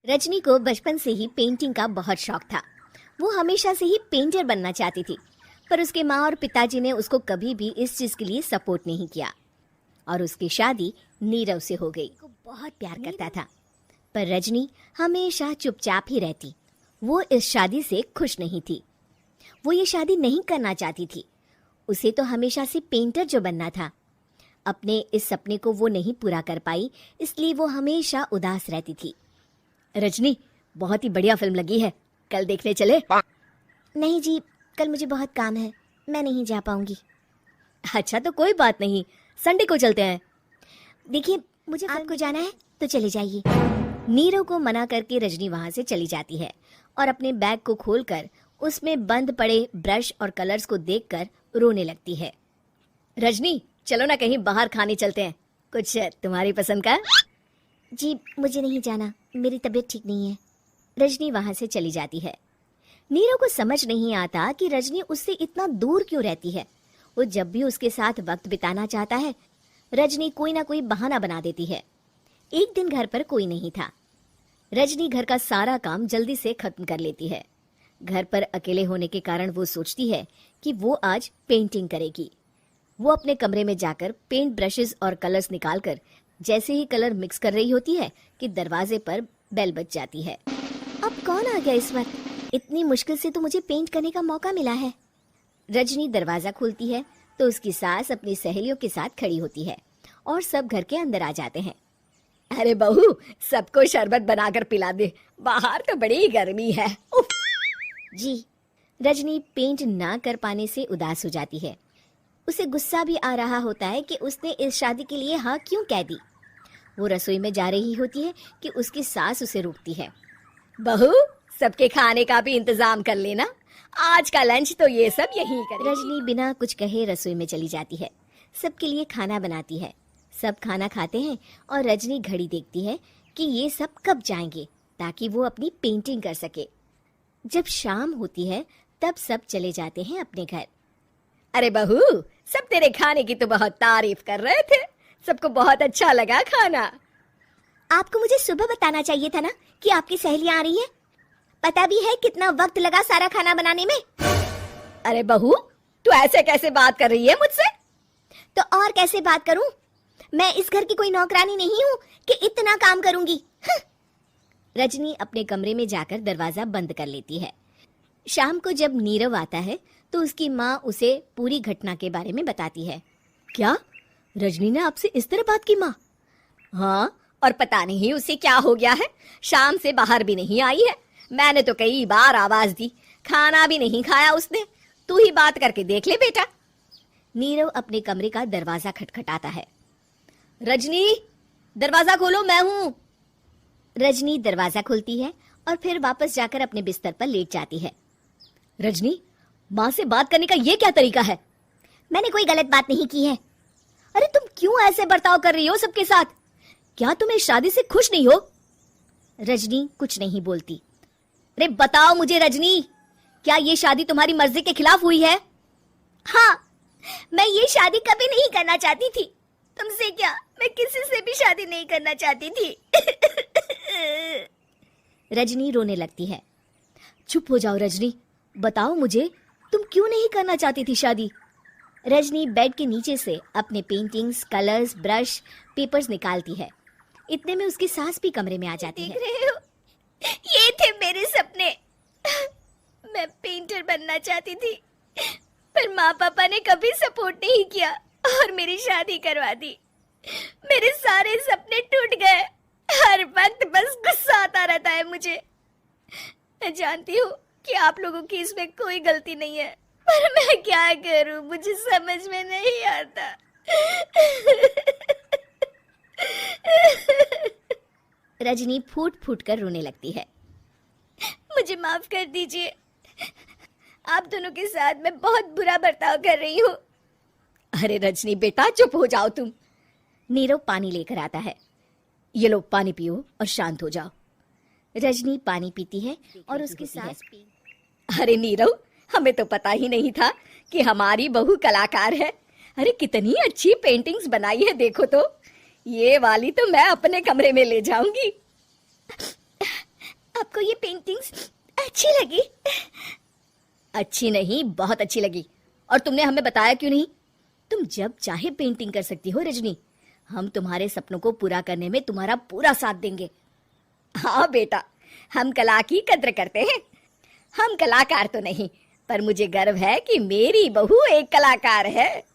रजनी को बचपन से ही पेंटिंग का बहुत शौक था। वो हमेशा से ही पेंटर बनना चाहती थी, पर उसके माँ और पिताजी ने उसको कभी भी इस चीज के लिए सपोर्ट नहीं किया और उसकी शादी नीरव से हो गई। वो बहुत प्यार करता था, पर रजनी हमेशा चुपचाप ही रहती। वो इस शादी से खुश नहीं थी। वो ये शादी नहीं करना चाहती थी। उसे तो हमेशा से पेंटर जो बनना था। अपने इस सपने को वो नहीं पूरा कर पाई, इसलिए वो हमेशा उदास रहती थी। रजनी, बहुत ही बढ़िया फिल्म लगी है, कल देखने चले? नहीं जी, कल मुझे बहुत काम है, मैं नहीं जा पाऊंगी। अच्छा तो कोई बात नहीं, संडे को चलते हैं। देखिए, मुझे आपको जाना है तो चले जाइए। नीरव को मना करके रजनी वहां से चली जाती है और अपने बैग को खोलकर उसमें बंद पड़े ब्रश और कलर्स को देखकर रोने लगती है। रजनी, चलो ना कहीं बाहर खाने चलते हैं, कुछ तुम्हारी पसंद का। जी, मुझे नहीं जाना, मेरी तबीयत ठीक नहीं है। रजनी वहां से चली जाती है। नीरव को समझ नहीं आता कि रजनी उससे इतना दूर क्यों रहती है। वो जब भी उसके साथ वक्त बिताना चाहता है, रजनी कोई ना कोई बहाना बना देती है। एक दिन घर पर कोई नहीं था। रजनी घर का सारा काम जल्दी से खत्म कर लेती है। घर पर अकेले होने के कारण वो सोचती है कि वो आज पेंटिंग करेगी। वो अपने कमरे में जाकर पेंट ब्रशेस और कलर्स निकालकर जैसे ही कलर मिक्स कर रही होती है कि दरवाजे पर बेल बज जाती है। अब कौन आ गया इस वक्त? इतनी मुश्किल से तो मुझे पेंट करने का मौका मिला है। रजनी दरवाजा खोलती है तो उसकी सास अपनी सहेलियों के साथ खड़ी होती है और सब घर के अंदर आ जाते हैं। अरे बहू, सबको शरबत बनाकर पिला दे, बाहर तो बड़ी गर्मी है। उफ। जी। रजनी पेंट ना कर पाने से उदास हो जाती है। उसे गुस्सा भी आ रहा होता है कि उसने इस शादी के लिए हाँ क्यों कह दी। वो रसोई में जा रही होती है कि उसकी सास उसे रोकती है। बहू, सबके खाने का भी इंतजाम कर लेना, आज का लंच तो ये सब यहीं करेंगे। रजनी बिना कुछ कहे रसोई में चली जाती है। सबके लिए खाना बनाती है। सब खाना खाते हैं और रजनी घड़ी देखती है कि ये सब कब जाएंगे ताकि वो अपनी पेंटिंग कर सके। जब शाम होती है तब सब चले जाते हैं अपने घर। अरे बहू, सब तेरे खाने की तो बहुत तारीफ कर रहे थे, सबको बहुत अच्छा लगा खाना। आपको मुझे सुबह बताना चाहिए था ना कि आपकी सहेलियां आ रही है। पता भी है कितना वक्त लगा सारा खाना बनाने में। अरे बहू, तू ऐसे कैसे बात कर रही है मुझसे? तो और कैसे बात करूं? मैं इस घर की कोई नौकरानी नहीं हूं कि इतना काम करूंगी। रजनी अपने कमरे में जाकर दरवाजा बंद कर लेती है। शाम को जब नीरव आता है तो उसकी माँ उसे पूरी घटना के बारे में बताती है। क्या? रजनी ने आपसे इस तरह बात की माँ? हाँ, और पता नहीं उसे क्या हो गया है, शाम से बाहर भी नहीं आई है। मैंने तो कई बार आवाज दी, खाना भी नहीं खाया उसने। तू ही बात करके देख ले बेटा। नीरव अपने कमरे का दरवाजा खटखटाता है। रजनी, दरवाजा खोलो, मैं हूँ। रजनी दरवाजा खोलती है और फिर वापस जाकर अपने बिस्तर पर लेट जाती है। रजनी, माँ से बात करने का ये क्या तरीका है? मैंने कोई गलत बात नहीं की है। अरे तुम क्यों ऐसे बर्ताव कर रही हो सबके साथ? क्या तुम इस शादी से खुश नहीं हो? रजनी कुछ नहीं बोलती। अरे बताओ मुझे रजनी, क्या ये शादी तुम्हारी मर्जी के खिलाफ हुई है? हाँ, मैं ये शादी कभी नहीं करना चाहती थी। तुमसे क्या, मैं किसी से भी शादी नहीं करना चाहती थी। रजनी रोने लगती है। चुप हो जाओ रजनी, बताओ मुझे, तुम क्यों नहीं करना चाहती थी शादी? रजनी बेड के नीचे से अपने पेंटिंग्स, कलर्स, ब्रश, पेपर्स निकालती है। इतने में उसकी सास भी कमरे में आ जाती है। देख रहे हो, ये थे मेरे सपने। मैं पेंटर बनना चाहती थी, पर माँ पापा ने कभी सपोर्ट नहीं किया और मेरी शादी करवा दी। मेरे सारे सपने टूट गए। हर वक्त बस गुस्सा आता रहता है मुझे। मैं जानती हूँ कि आप लोगों की इसमें कोई गलती नहीं है, पर मैं क्या करूं, मुझे समझ में नहीं आता। रजनी फूट फूट कर रोने लगती है। मुझे माफ कर दीजिए, आप दोनों के साथ मैं बहुत बुरा बर्ताव कर रही हूँ। अरे रजनी बेटा, चुप हो जाओ तुम। नीरव पानी लेकर आता है। ये लो पानी पियो और शांत हो जाओ। रजनी पानी पीती है और उसकी सास पी। अरे नीरव, हमें तो पता ही नहीं था कि हमारी बहू कलाकार है। अरे कितनी अच्छी पेंटिंग्स बनाई है, देखो तो। ये वाली तो मैं अपने कमरे में ले जाऊंगी। आपको ये पेंटिंग्स अच्छी लगी? अच्छी नहीं, बहुत अच्छी लगी। और तुमने हमें बताया क्यों नहीं? तुम जब चाहे पेंटिंग कर सकती हो रजनी। हम तुम्हारे सपनों को पूरा करने में तुम्हारा पूरा साथ देंगे। हाँ बेटा, हम कला की कद्र करते हैं। हम कलाकार तो नहीं, पर मुझे गर्व है कि मेरी बहू एक कलाकार है।